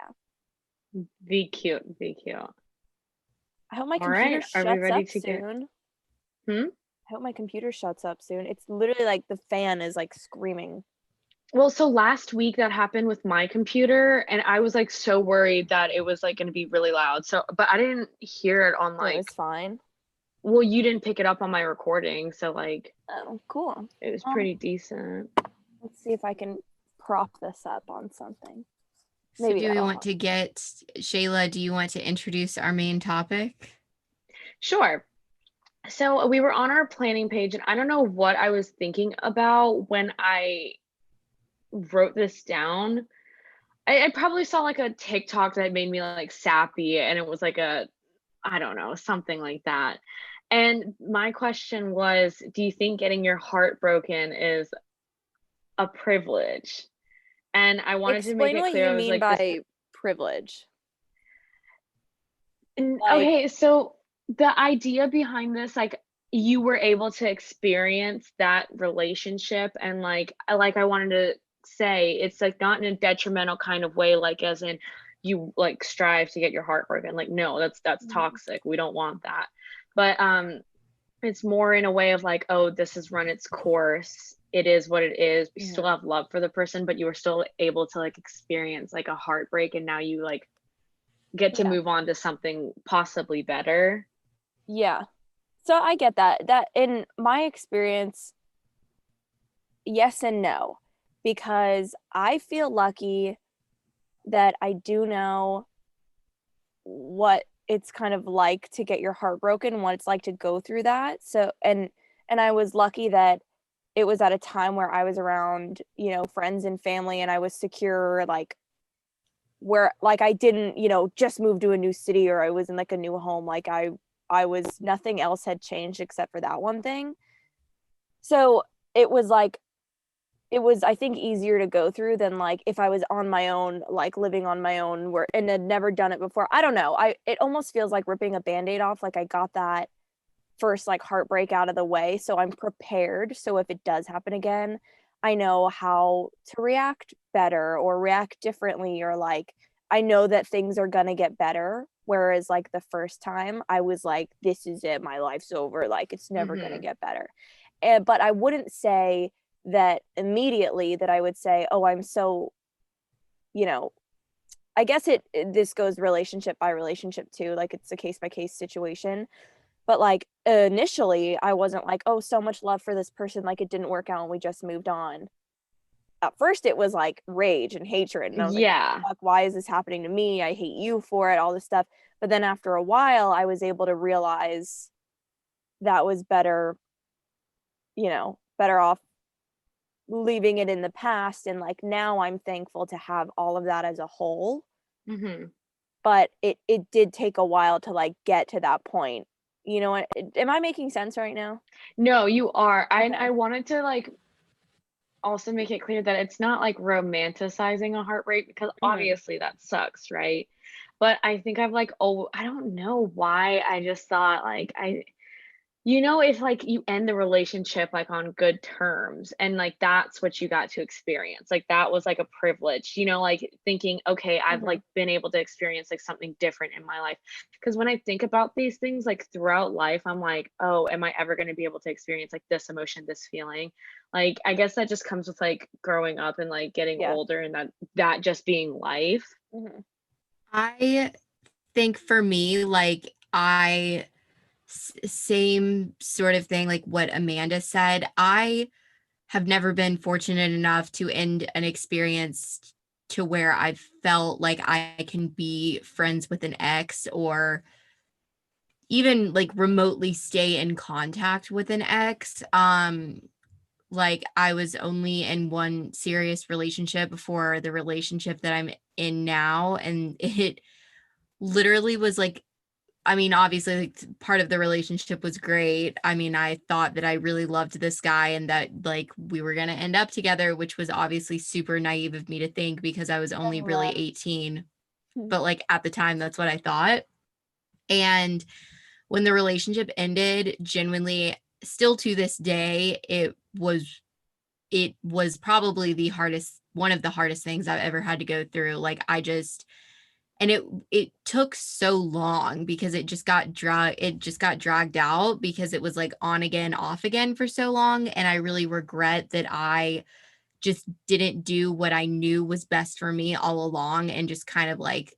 Be cute. Be cute. I hope my All computer right. Are we shuts ready up to get soon. Hmm? I hope my computer shuts up soon. It's literally like the fan is like screaming. Well, so last week that happened with my computer, and I was like so worried that it was like going to be really loud. So, but I didn't hear it on So like, it's fine. well, you didn't pick it up on my recording. So, like, Oh, cool. it was pretty decent. Let's see if I can prop this up on something. So Maybe do we that'll want help. to get, Shayla, do you want to introduce our main topic? Sure. So, we were on our planning page, and I don't know what I was thinking about when I wrote this down. I probably saw like a TikTok that made me like sappy, and it was like I don't know, something like that. And my question was, do you think getting your heart broken is a privilege? And I wanted to make Explain it what you clear, I was mean like, this, by privilege. Like, okay, so the idea behind this, like, you were able to experience that relationship, and like I wanted to say, it's like not in a detrimental kind of way, like as in you like strive to get your heart broken. Like, no, that's mhm, toxic. We don't want that. But it's more in a way of like, oh, this has run its course. It is what it is. You still mhm, have love for the person, but you were still able to like experience like a heartbreak, and now you like get to yeah, move on to something possibly better. yeah. So I get that. That in my experience, yes and no, because I feel lucky that I do know what it's kind of like to get your heart broken, what it's like to go through that. So and I was lucky that it was at a time where I was around, friends and family and I was secure like where like I didn't, just move to a new city or I was in like a new home. Like I was nothing else had changed except for that one thing. So it was like it was I think easier to go through than like if I was on my own, like living on my own where and had never done it before. I don't know. I It almost feels like ripping a band-aid off. Like I got that first like heartbreak out of the way. So I'm prepared. So if it does happen again, I know how to react better or react differently or like I know that things are gonna get better. Whereas like the first time I was like, this is it, my life's over, like it's never gonna Hmm. get better. But I wouldn't say that immediately that I would say, oh, I'm so, you know, I guess this goes relationship by relationship too. Like it's a case by case situation. But like initially, I wasn't like, oh, so much love for this person. Like it didn't work out and we just moved on. At first, it was like rage and hatred. And I was like, Yeah. fuck, why is this happening to me? I hate you for it, all this stuff. But then after a while, I was able to realize that was better, better off leaving it in the past. And like now I'm thankful to have all of that as a whole. Hmm. But it did take a while to like get to that point. You know what? Am I making sense right now? No, you are. I Okay. wanted to like also make it clear that it's not like romanticizing a heartbreak, because Mhm. obviously that sucks, right? But I think I've like, oh, I don't know why I just thought like if like you end the relationship like on good terms, and like that's what you got to experience, like that was like a privilege, like thinking, okay, I've like Mhm. been able to experience like something different in my life. Because when I think about these things like throughout life, I'm like, oh, am I ever going to be able to experience like this emotion, this feeling? Like, I guess that just comes with like growing up and like getting Yeah. older, and that just being life. Mhm. I think for me, like same sort of thing, like what Amanda said. I have never been fortunate enough to end an experience to where I've felt like I can be friends with an ex or even like remotely stay in contact with an ex. Like I was only in one serious relationship before the relationship that I'm in now, and it literally was like, I mean, obviously, like, part of the relationship was great. I mean, I thought that I really loved this guy and that like we were going to end up together, which was obviously super naive of me to think because I was only really 18. But like at the time, that's what I thought. And when the relationship ended, genuinely, still to this day, it was probably one of the hardest things I've ever had to go through. Like I just, and it took so long because it just got dragged out because it was like on again, off again for so long. And I really regret that I just didn't do what I knew was best for me all along and just kind of like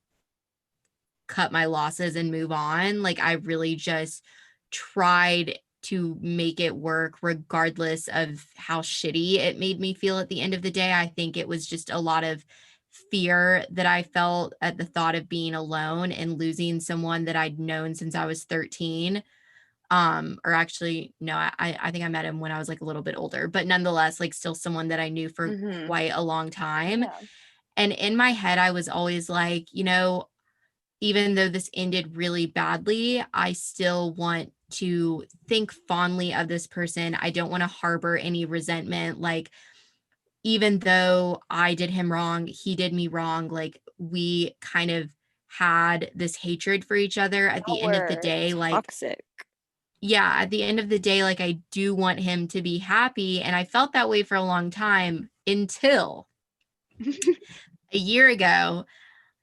cut my losses and move on. Like I really just tried to make it work regardless of how shitty it made me feel at the end of the day. I think it was just a lot of fear that I felt at the thought of being alone and losing someone that I'd known since I was 13. Or actually, no, I think I met him when I was like a little bit older, but nonetheless, like still someone that I knew for quite a long time. Yeah. And in my head, I was always like, even though this ended really badly, I still want to think fondly of this person. I don't want to harbor any resentment. Like, even though I did him wrong, he did me wrong. Like, we kind of had this hatred for each other at the end of the We're day. Like, toxic. yeah, at the end of the day, like, I do want him to be happy. And I felt that way for a long time until a year ago.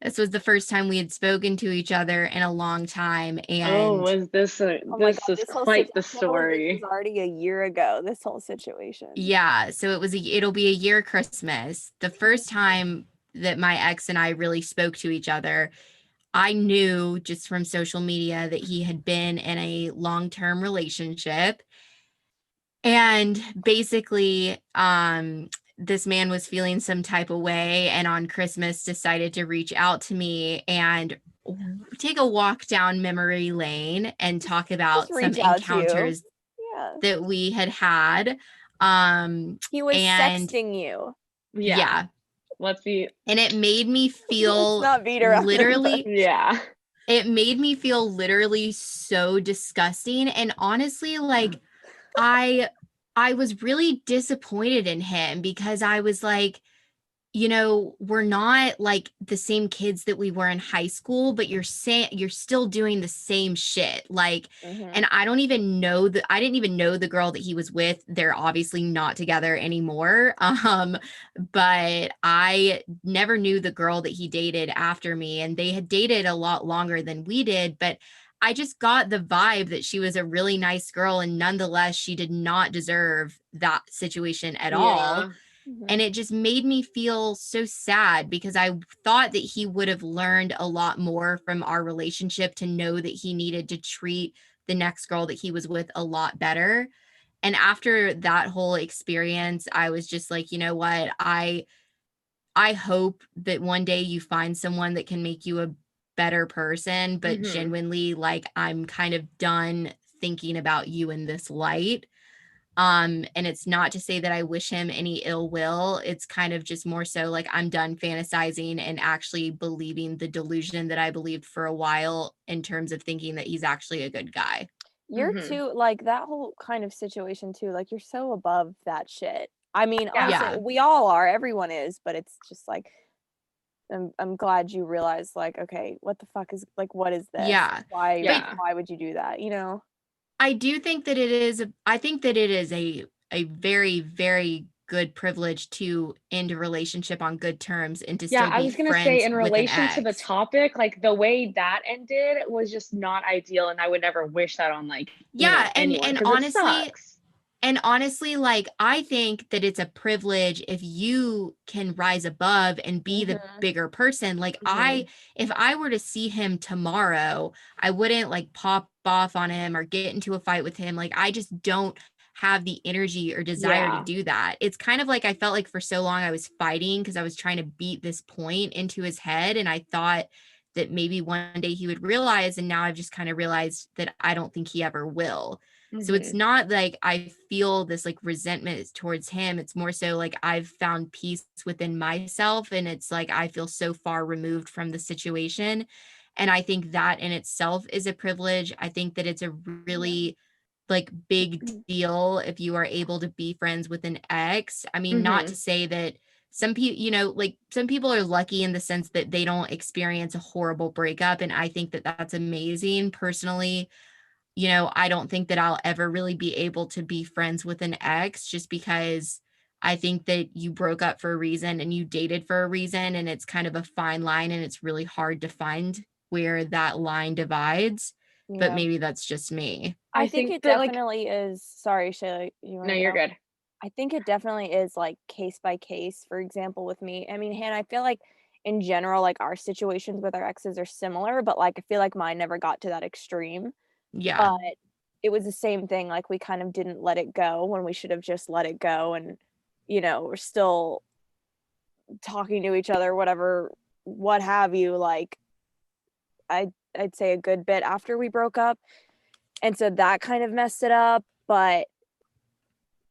This was the first time we had spoken to each other in a long time. Oh, And was this Oh my God, this is this whole quite the I can't believe this was story. already a year ago, this whole situation. yeah, so it'll be a year Christmas. The first time that my ex and I really spoke to each other, I knew just from social media that he had been in a long-term relationship. And basically, this man was feeling some type of way and on Christmas decided to reach out to me and take a walk down memory lane and talk Just about some reach out to you. encounters Yeah. that we had had. Um, He was and sexting you. Yeah. yeah, Let's be and it made me Let's feel not beat around the bush. literally yeah. it made me feel literally so disgusting. And honestly, like I I was really disappointed in him because I was like, we're not like the same kids that we were in high school, but you're still doing the same shit. Like, Mhm. and I didn't even know the girl that he was with. They're obviously not together anymore. But I never knew the girl that he dated after me, and they had dated a lot longer than we did, but I just got the vibe that she was a really nice girl, and nonetheless, she did not deserve that situation at all. Yeah. And Mhm. it just made me feel so sad because I thought that he would have learned a lot more from our relationship to know that he needed to treat the next girl that he was with a lot better. And after that whole experience, I was just like, you know what? I hope that one day you find someone that can make you a better person, but genuinely, like, I'm kind of done thinking about you in this light. And it's not to say that I wish him any ill will. It's kind of just more so like I'm done fantasizing and actually believing the delusion that I believed for a while in terms of thinking that he's actually a good guy. You're too like that whole kind of situation too, like you're so above that shit. I mean, Yeah. honestly, Yeah. we all are, everyone is, but it's just like I'm glad you realized like, okay, what the fuck is like what is this? Yeah. Why But Yeah. why would you do that, you know? I do think that I think that it is a very, very good privilege to end a relationship on good terms and to Yeah, still I be was gonna say friends in with an relation to the ex. topic, like the way that ended was just not ideal, and I would never wish that on like, Yeah, anyone because it sucks. and honestly, like, I think that it's a privilege if you can rise above and be the Mhm. bigger person. Like, Mhm. if I were to see him tomorrow, I wouldn't like pop off on him or get into a fight with him. Like, I just don't have the energy or desire to Yeah. do that. It's kind of like I felt like for so long I was fighting because I was trying to beat this point into his head. And I thought that maybe one day he would realize. And now I've just kind of realized that I don't think he ever will. So it's not like I feel this like resentment towards him. It's more so like I've found peace within myself. And it's like I feel so far removed from the situation. And I think that in itself is a privilege. I think that it's a really like big deal if you are able to be friends with an ex. I mean, not to say that some people, you know, like some people are lucky in the sense that they don't experience a horrible breakup. And I think that that's amazing. Personally, you know, I don't think that I'll ever really be able to be friends with an ex just because I think that you broke up for a reason and you dated for a reason. And it's kind of a fine line and it's really hard to find where that line divides. But Yeah. maybe that's just me. I think it that, like, definitely is. Sorry, Shayla, you want no, to you're go? good. I think it definitely is like case by case. For example, with me, I mean, Hannah, I feel like in general, like our situations with our exes are similar, but like I feel like mine never got to that extreme. Yeah. But it was the same thing. Like we kind of didn't let it go when we should have just let it go, and we're still talking to each other, whatever, what have you. Like I'd say a good bit after we broke up, and so that kind of messed it up. But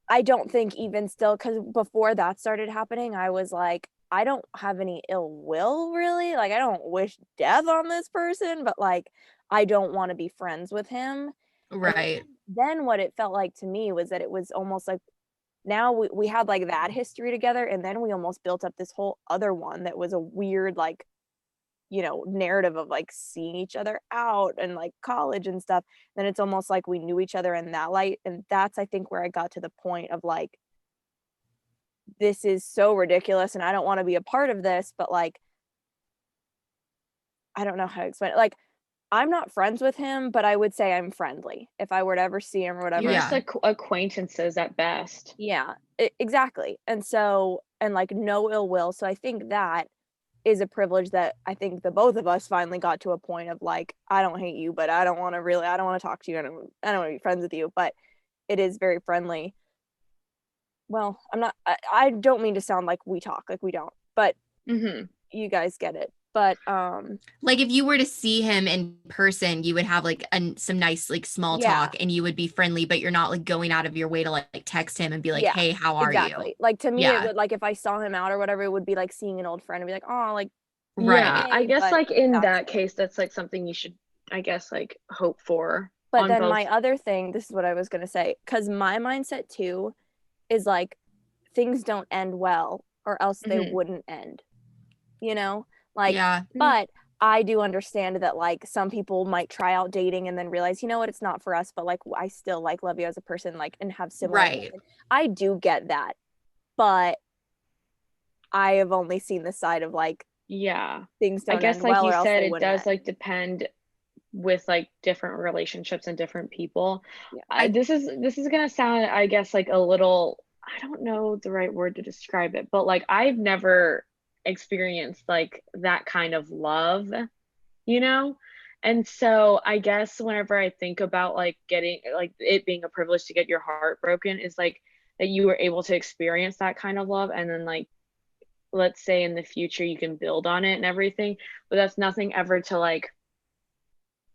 I don't think even still, because before that started happening, I was like, I don't have any ill will really. Like, I don't wish death on this person, but like, I don't want to be friends with him. And Right. then what it felt like to me was that it was almost like now we had like that history together. And then we almost built up this whole other one that was a weird, like, narrative of like seeing each other out and like college and stuff. Then it's almost like we knew each other in that light. And that's, I think, where I got to the point of like, this is so ridiculous and I don't want to be a part of this, but like, I don't know how to explain it. Like, I'm not friends with him, but I would say I'm friendly if I were to ever see him or You're whatever. just Yeah. acquaintances at best. Yeah, exactly. And so, and like no ill will. So I think that is a privilege that I think the both of us finally got to a point of like, I don't hate you, but I don't want to talk to you. I don't want to be friends with you, but it is very friendly. Well, I don't mean to sound like we talk, like we don't, but you guys get it. But Like if you were to see him in person, you would have like some nice like small yeah, talk and you would be friendly, but you're not like going out of your way to like text him and be like, yeah, hey, how are you? exactly. Like to me, it Yeah. would, like if I saw him out or whatever, it would be like seeing an old friend and be like, oh, like Yeah, Right. I hey, guess but like in that's that it. case, that's like something you should, I guess, like hope for But on then both. my other thing, this is what I was gonna say, because my mindset too is like things don't end well or else they wouldn't end, you know? Like, Yeah. but I do understand that like some people might try out dating and then realize, you know what, it's not for us, but like I still like love you as a person, like, and have similar things. Right. I do get that, but I have only seen the side of like Yeah. things I don't guess end like well you or else said, they it wouldn't does end. like depend with like different relationships and different people. Yeah. This is gonna sound, I guess, like a little, I don't know the right word to describe it, but like I've never experienced like that kind of love, you know? And so I guess whenever I think about like getting like it being a privilege to get your heart broken is like that you were able to experience that kind of love, and then like let's say in the future you can build on it and everything, but that's nothing ever to like,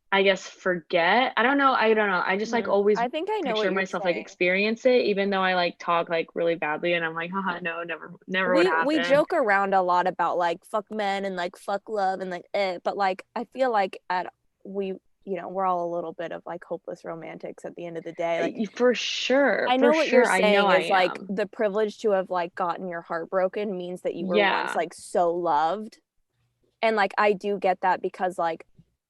I guess, forget. I don't know. I just like always I think I know what picture you're myself like saying. experience it, even though I like talk like really badly and I'm like, haha, no, never would We happen. joke around a lot about like fuck men and like fuck love and like but like I feel like at we we're all a little bit of like hopeless romantics at the end of the day. Like For sure, I for know what you're sure. I know saying I is like am. the privilege to have like gotten your heart broken means that you were once Yeah. like so loved. And like I do get that because like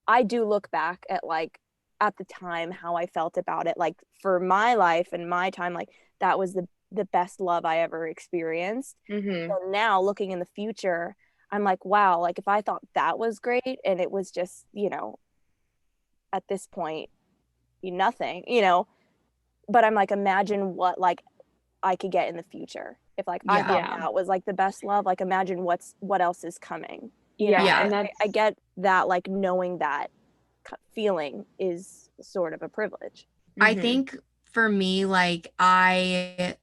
I do look back at like at the time how I felt about it. Like for my life and my time, like that was the best love I ever experienced. Mm-hmm. So now looking in the future, I'm like, wow, like if I thought that was great and it was just, at this point, nothing, but I'm like, imagine what like I could get in the future. If like I Yeah. thought Yeah. that was like the best love, like imagine what else is coming. Yeah. Yeah. And I get that, like knowing that feeling is sort of a privilege. I mm-hmm. think for me, like I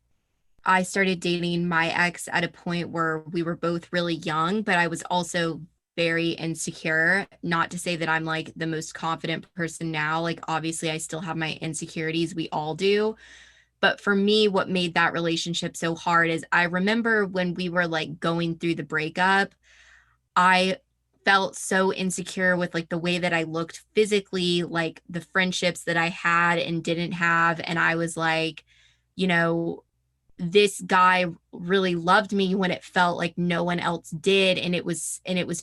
started dating my ex at a point where we were both really young, but I was also very insecure. Not to say that I'm like the most confident person now. Like, obviously, I still have my insecurities. We all do. But for me, what made that relationship so hard is I remember when we were like going through the breakup, I felt so insecure with like the way that I looked physically, like the friendships that I had and didn't have. And I was like, you know, this guy really loved me when it felt like no one else did, and it was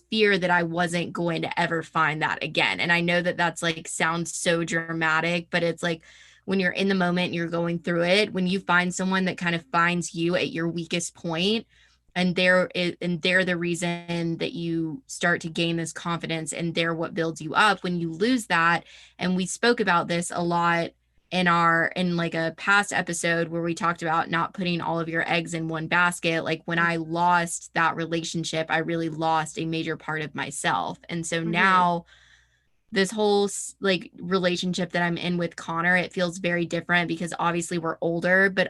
fear that I wasn't going to ever find that again. And I know that that's like sounds so dramatic, but it's like when you're in the moment, you're going through it, when you find someone that kind of finds you at your weakest point, and they're the reason that you start to gain this confidence, and they're what builds you up. When you lose that, and we spoke about this a lot in like a past episode where we talked about not putting all of your eggs in one basket, like when I lost that relationship, I really lost a major part of myself. And so now this whole like relationship that I'm in with Connor, it feels very different because obviously we're older, but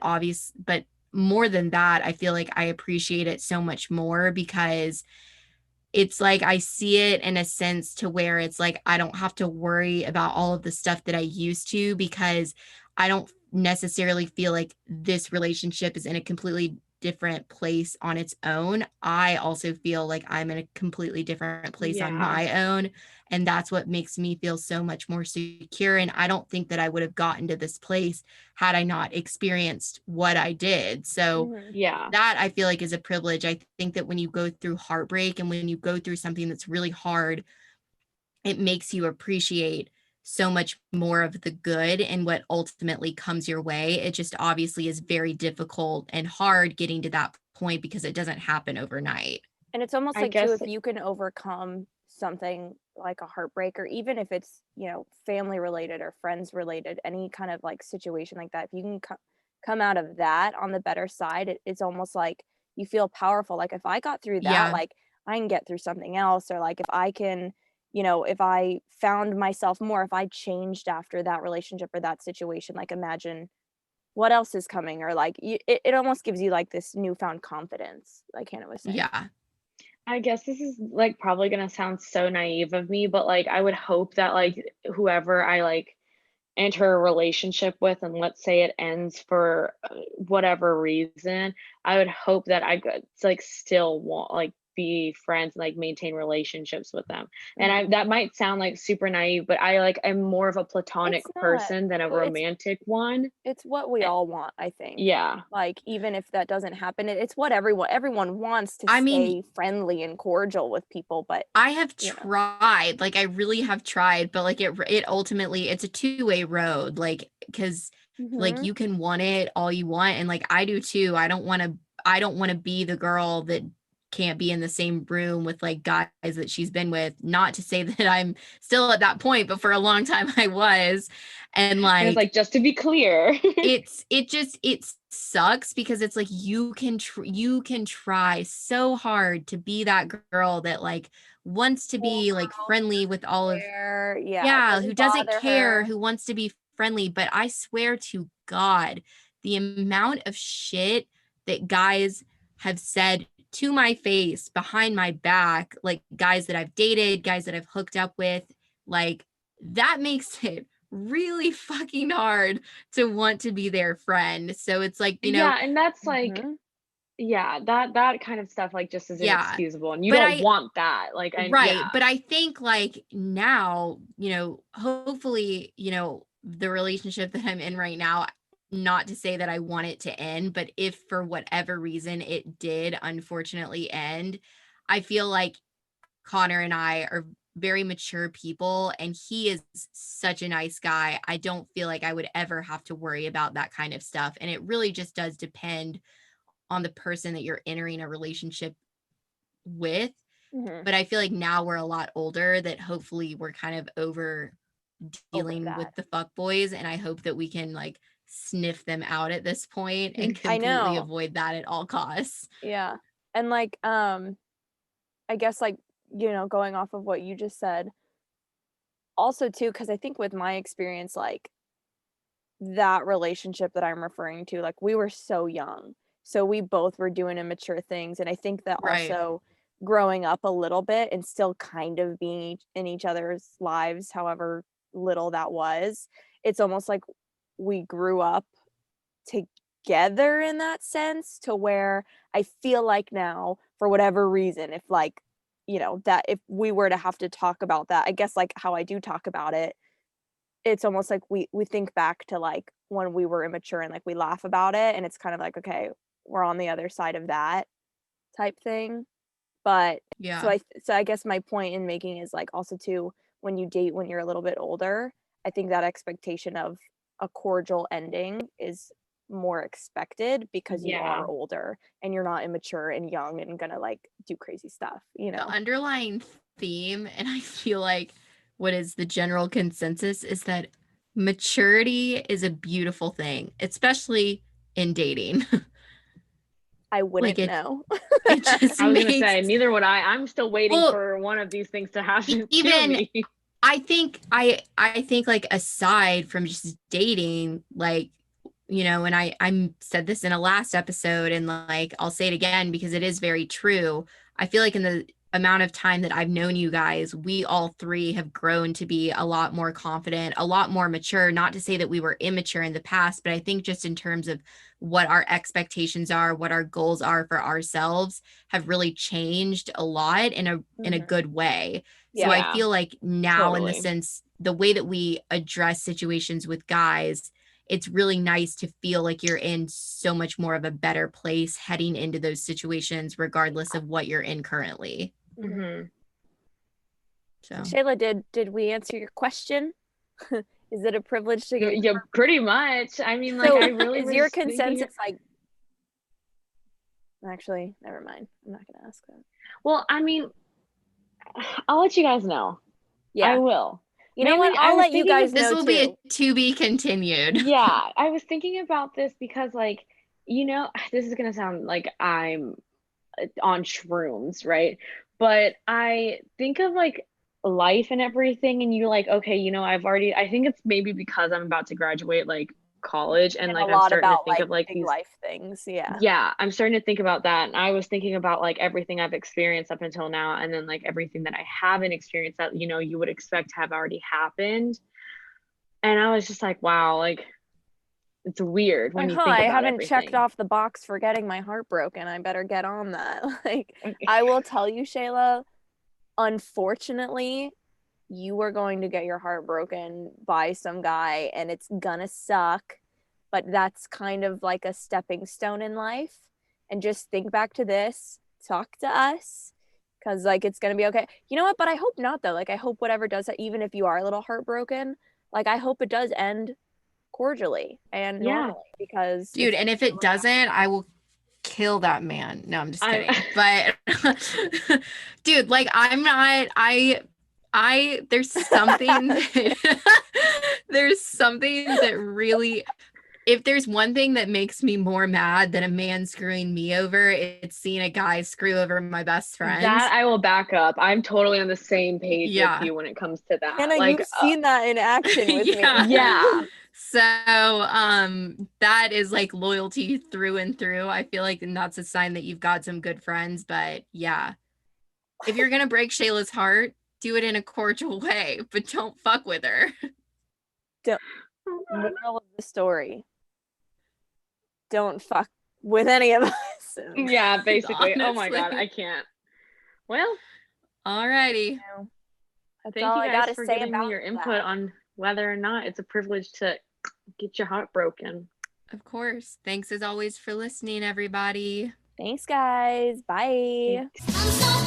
more than that, I feel like I appreciate it so much more because it's like I see it in a sense to where it's like I don't have to worry about all of the stuff that I used to, because I don't necessarily feel like this relationship is in a completely different place on its own. I also feel like I'm in a completely different place on Yeah. my own. And that's what makes me feel so much more secure. And I don't think that I would have gotten to this place had I not experienced what I did. So Yeah. that I feel like is a privilege. I think that when you go through heartbreak and when you go through something that's really hard, it makes you appreciate so much more of the good and what ultimately comes your way. It just obviously is very difficult and hard getting to that point because it doesn't happen overnight. And it's almost I like too, guess if you can overcome something like a heartbreak, or even if it's, family related or friends related, any kind of like situation like that, if you can come out of that on the better side, it's almost like you feel powerful. Like if I got through that, Yeah. like I can get through something else. Or like if I can, if I found myself more, if I changed after that relationship or that situation, like imagine what else is coming. Or like it almost gives you like this newfound confidence, like Hannah was saying. Yeah. I guess this is like probably gonna sound so naive of me, but like I would hope that like whoever I like enter a relationship with, and let's say it ends for whatever reason, I would hope that I could like still want like be friends and like maintain relationships with them. And I Mhm. that might sound like super naive, but I like am more of a platonic It's not. person than a Well, it's romantic one. it's what we Eh, all want, I think. Yeah. Like, even if that doesn't happen, it's what everyone wants to I mean, stay friendly and cordial with people, but, I have you know. tried, like I really have tried, but like it ultimately it's a two-way road, like because like Mhm. you can want it all you want, and like I do too. I don't want to be the girl that can't be in the same room with like guys that she's been with. Not to say that I'm still at that point, but for a long time I was. And And it's like like just to be clear. it sucks because it's like you can try so hard to be that girl that like wants to be like Schoolgirl who friendly with all of, doesn't care, yeah, it yeah, who doesn't doesn't bother care, her. who wants to be friendly. But I swear to God, the amount of shit that guys have said to my face behind my back, like guys that I've dated, guys that I've hooked up with, like that makes it really fucking hard to want to be their friend. So it's like, Yeah, and that's like Mhm. yeah, that kind of stuff like just is yeah. inexcusable and you But don't I want that. Like I Right. yeah. But I think like now, hopefully, the relationship that I'm in right now, not to say that I want it to end, but if for whatever reason it did unfortunately end, I feel like Connor and I are very mature people, and he is such a nice guy. I don't feel like I would ever have to worry about that kind of stuff. And it really just does depend on the person that you're entering a relationship with. Mhm. But I feel like now we're a lot older, that hopefully we're kind of over Over dealing with that. the fuck boys, and I hope that we can like sniff them out at this point and I completely know. avoid that at all costs. Yeah. And like, I guess like, going off of what you just said, also too, because I think with my experience, like that relationship that I'm referring to, like we were so young. So we both were doing immature things. And I think that Right. also growing up a little bit and still kind of being in each other's lives, however little that was. It's almost like we grew up together in that sense, to where I feel like now, for whatever reason, if like, that if we were to have to talk about that, I guess like how I do talk about it, it's almost like we think back to like when we were immature and like we laugh about it, and it's kind of like, okay, we're on the other side of that type thing. But Yeah. so I guess my point in making is like also too, when you date when you're a little bit older, I think that expectation of a cordial ending is more expected because you Yeah. are older and you're not immature and young and gonna like do crazy stuff, The underlying theme, and I feel like what is the general consensus, is that maturity is a beautiful thing, especially in dating. I Like wouldn't know. it just I was gonna say, makes, neither would I. I'm still waiting well, for one of these things to happen to even me. I think like aside from just dating, like, and I said this in a last episode, and like I'll say it again because it is very true. I feel like in the amount of time that I've known you guys, we all three have grown to be a lot more confident, a lot more mature. Not to say that we were immature in the past, but I think just in terms of what our expectations are, what our goals are for ourselves, have really changed a lot in a Mhm. good way. So Yeah. I feel like now, in the Totally. sense, the way that we address situations with guys, it's really nice to feel like you're in so much more of a better place heading into those situations, regardless of what you're in currently. Mhm. hmm So Shayla, did we answer your question? Is it a privilege to get Yeah, pretty much. I mean, like, so I really is your was thinking. consensus like, actually, never mind. I'm not gonna ask that. Well, I mean, I'll let you guys know. I Yeah. will. You know what? Mainly, I I'll was let you thinking guys of, this know will be too. a to be continued. yeah, I was thinking about this because, like, this is gonna sound like I'm on shrooms, right? But I think of like life and everything, and you're like, okay, I think it's maybe because I'm about to graduate like college, and And a like I'm lot starting to about think like of like big these. life things. Yeah. Yeah, I'm starting to think about that. And I was thinking about like everything I've experienced up until now, and then like everything that I haven't experienced that, you would expect to have already happened. And I was just like, wow, like it's weird when Like, you huh, think I about haven't checked everything. off the box for getting my heart broken. I better get on that. Like, I will tell you, Shayla, unfortunately, you are going to get your heart broken by some guy and it's gonna suck, but that's kind of like a stepping stone in life. And just think back to this, talk to us, because like it's gonna be okay. You know what? But I hope not though. Like, I hope whatever does that, even if you are a little heartbroken, like I hope it does end cordially and Yeah. normally, because Dude, and if it doesn't, I will kill that man. No, I'm just I kidding. But dude, like there's something there's something that really, if there's one thing that makes me more mad than a man screwing me over, it's seeing a guy screw over my best friends. that I will back up. I'm totally on the same page with Yeah. you when it comes to that. Hannah, Like, you've seen that in action with me. Yeah. yeah. So that is like loyalty through and through. I feel like, and that's a sign that you've got some good friends. But yeah, if you're gonna break Shayla's heart, do it in a cordial way, but don't fuck with her. Oh, God. Moral of the story: don't fuck with any of us. Yeah, basically. Oh my God, I Honestly. can't. Well, Alrighty. That's thank all you I guys gotta for say giving me about your input that. on whether or not it's a privilege to get your heart broken. Of course. Thanks as always for listening, everybody. Thanks, guys. Bye. Thanks. I'm so